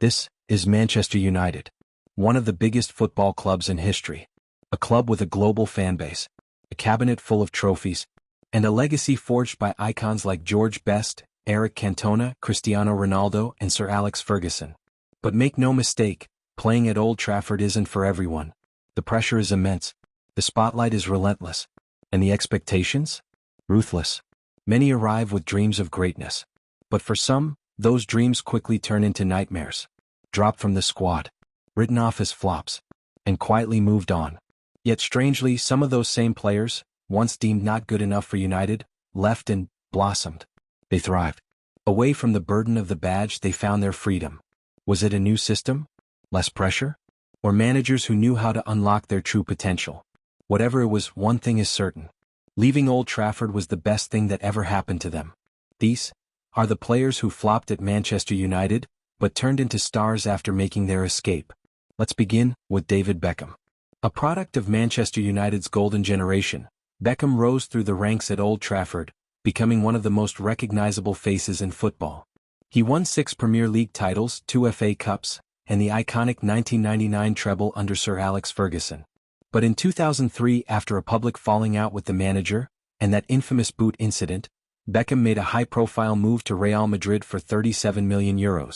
This is Manchester United, one of the biggest football clubs in history, a club with a global fan base, a cabinet full of trophies, and a legacy forged by icons like George Best, Eric Cantona, Cristiano Ronaldo, and Sir Alex Ferguson. But make no mistake, playing at Old Trafford isn't for everyone. The pressure is immense, the spotlight is relentless, and the expectations? Ruthless. Many arrive with dreams of greatness. But for some, those dreams quickly turn into nightmares. Dropped from the squad, written off as flops, and quietly moved on. Yet strangely, some of those same players, once deemed not good enough for United, left and blossomed. They thrived. Away from the burden of the badge, they found their freedom. Was it a new system? Less pressure? Or managers who knew how to unlock their true potential? Whatever it was, one thing is certain. Leaving Old Trafford was the best thing that ever happened to them. These are the players who flopped at Manchester United, but turned into stars after making their escape. Let's begin with David Beckham. A product of Manchester United's golden generation, Beckham rose through the ranks at Old Trafford, becoming one of the most recognizable faces in football. He won 6 Premier League titles, 2 FA Cups, and the iconic 1999 treble under Sir Alex Ferguson. But in 2003, after a public falling out with the manager, and that infamous boot incident, Beckham made a high-profile move to Real Madrid for €37 million.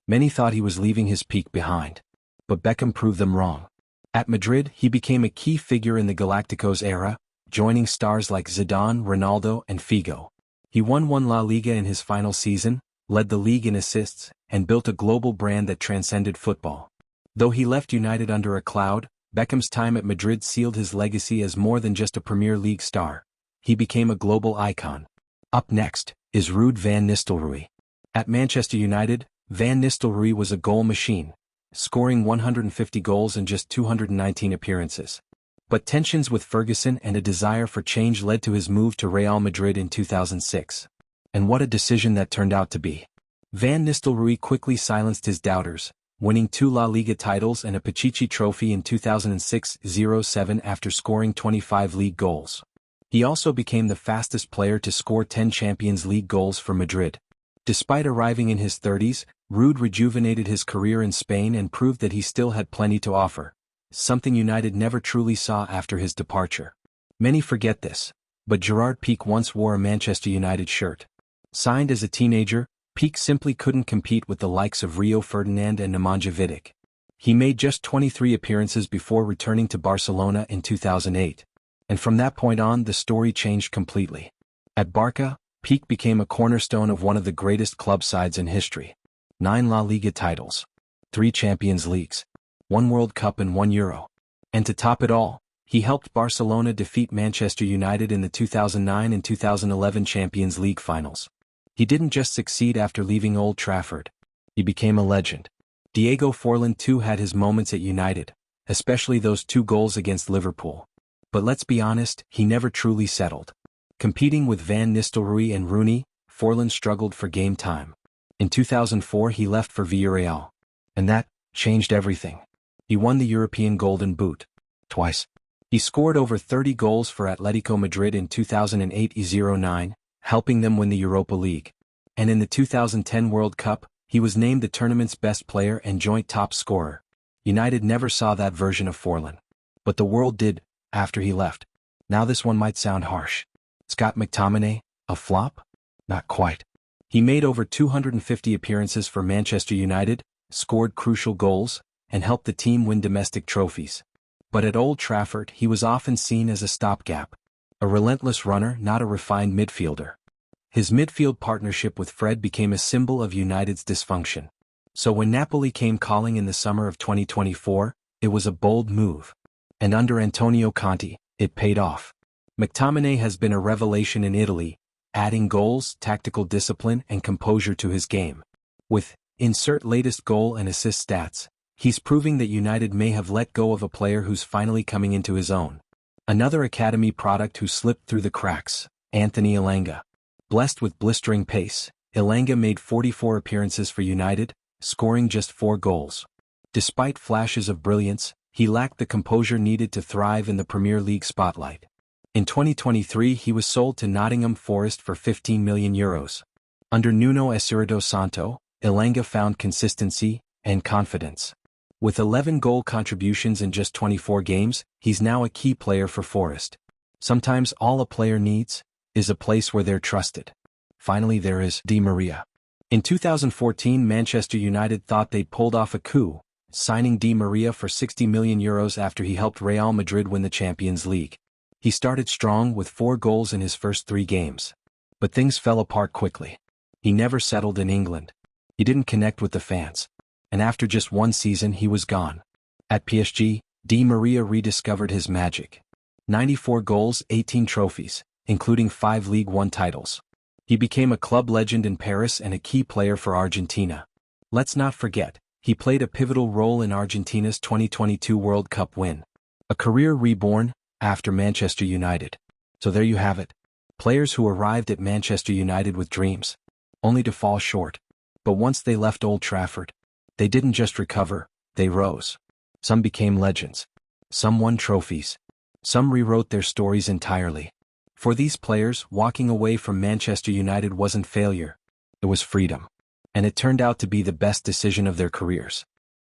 Many thought he was leaving his peak behind. But Beckham proved them wrong. At Madrid, he became a key figure in the Galacticos era, joining stars like Zidane, Ronaldo, and Figo. He won 1 La Liga in his final season, led the league in assists, and built a global brand that transcended football. Though he left United under a cloud, Beckham's time at Madrid sealed his legacy as more than just a Premier League star. He became a global icon. Up next is Ruud van Nistelrooy. At Manchester United, Van Nistelrooy was a goal machine, scoring 150 goals in just 219 appearances. But tensions with Ferguson and a desire for change led to his move to Real Madrid in 2006. And what a decision that turned out to be. Van Nistelrooy quickly silenced his doubters, winning 2 La Liga titles and a Pichichi trophy in 2006-07 after scoring 25 league goals. He also became the fastest player to score 10 Champions League goals for Madrid. Despite arriving in his 30s, Ruud rejuvenated his career in Spain and proved that he still had plenty to offer, something United never truly saw after his departure. Many forget this, but Gerard Piqué once wore a Manchester United shirt. Signed as a teenager, Piqué simply couldn't compete with the likes of Rio Ferdinand and Nemanja Vidic. He made just 23 appearances before returning to Barcelona in 2008. And from that point on, the story changed completely. At Barca, Piqué became a cornerstone of one of the greatest club sides in history. 9 La Liga titles, 3 Champions Leagues, 1 World Cup and 1 Euro. And to top it all, he helped Barcelona defeat Manchester United in the 2009 and 2011 Champions League finals. He didn't just succeed after leaving Old Trafford. He became a legend. Diego Forlán too had his moments at United, especially those 2 goals against Liverpool. But let's be honest, he never truly settled. Competing with Van Nistelrooy and Rooney, Forlán struggled for game time. In 2004 he left for Villarreal. And that changed everything. He won the European Golden Boot. Twice. He scored over 30 goals for Atletico Madrid in 2008-09, helping them win the Europa League. And in the 2010 World Cup, he was named the tournament's best player and joint top scorer. United never saw that version of Forlán. But the world did, after he left. Now this one might sound harsh. Scott McTominay, a flop? Not quite. He made over 250 appearances for Manchester United, scored crucial goals, and helped the team win domestic trophies. But at Old Trafford he was often seen as a stopgap. A relentless runner, not a refined midfielder. His midfield partnership with Fred became a symbol of United's dysfunction. So when Napoli came calling in the summer of 2024, it was a bold move. And under Antonio Conte, it paid off. McTominay has been a revelation in Italy, adding goals, tactical discipline, and composure to his game. With insert latest goal and assist stats, he's proving that United may have let go of a player who's finally coming into his own. Another academy product who slipped through the cracks, Anthony Elanga. Blessed with blistering pace, Elanga made 44 appearances for United, scoring just 4 goals. Despite flashes of brilliance, he lacked the composure needed to thrive in the Premier League spotlight. In 2023 he was sold to Nottingham Forest for €15 million. Under Nuno Espirito Santo, Elanga found consistency, and confidence. With 11 goal contributions in just 24 games, he's now a key player for Forest. Sometimes all a player needs is a place where they're trusted. Finally, there is Di Maria. In 2014, Manchester United thought they'd pulled off a coup, signing Di Maria for €60 million after he helped Real Madrid win the Champions League. He started strong with 4 goals in his first 3 games. But things fell apart quickly. He never settled in England. He didn't connect with the fans. And after just 1 season he was gone. At PSG, Di Maria rediscovered his magic. 94 goals, 18 trophies, including 5 League One titles. He became a club legend in Paris and a key player for Argentina. Let's not forget, he played a pivotal role in Argentina's 2022 World Cup win. A career reborn after Manchester United. So there you have it. Players who arrived at Manchester United with dreams, only to fall short. But once they left Old Trafford, they didn't just recover, they rose. Some became legends. Some won trophies. Some rewrote their stories entirely. For these players, walking away from Manchester United wasn't failure. It was freedom. And it turned out to be the best decision of their careers.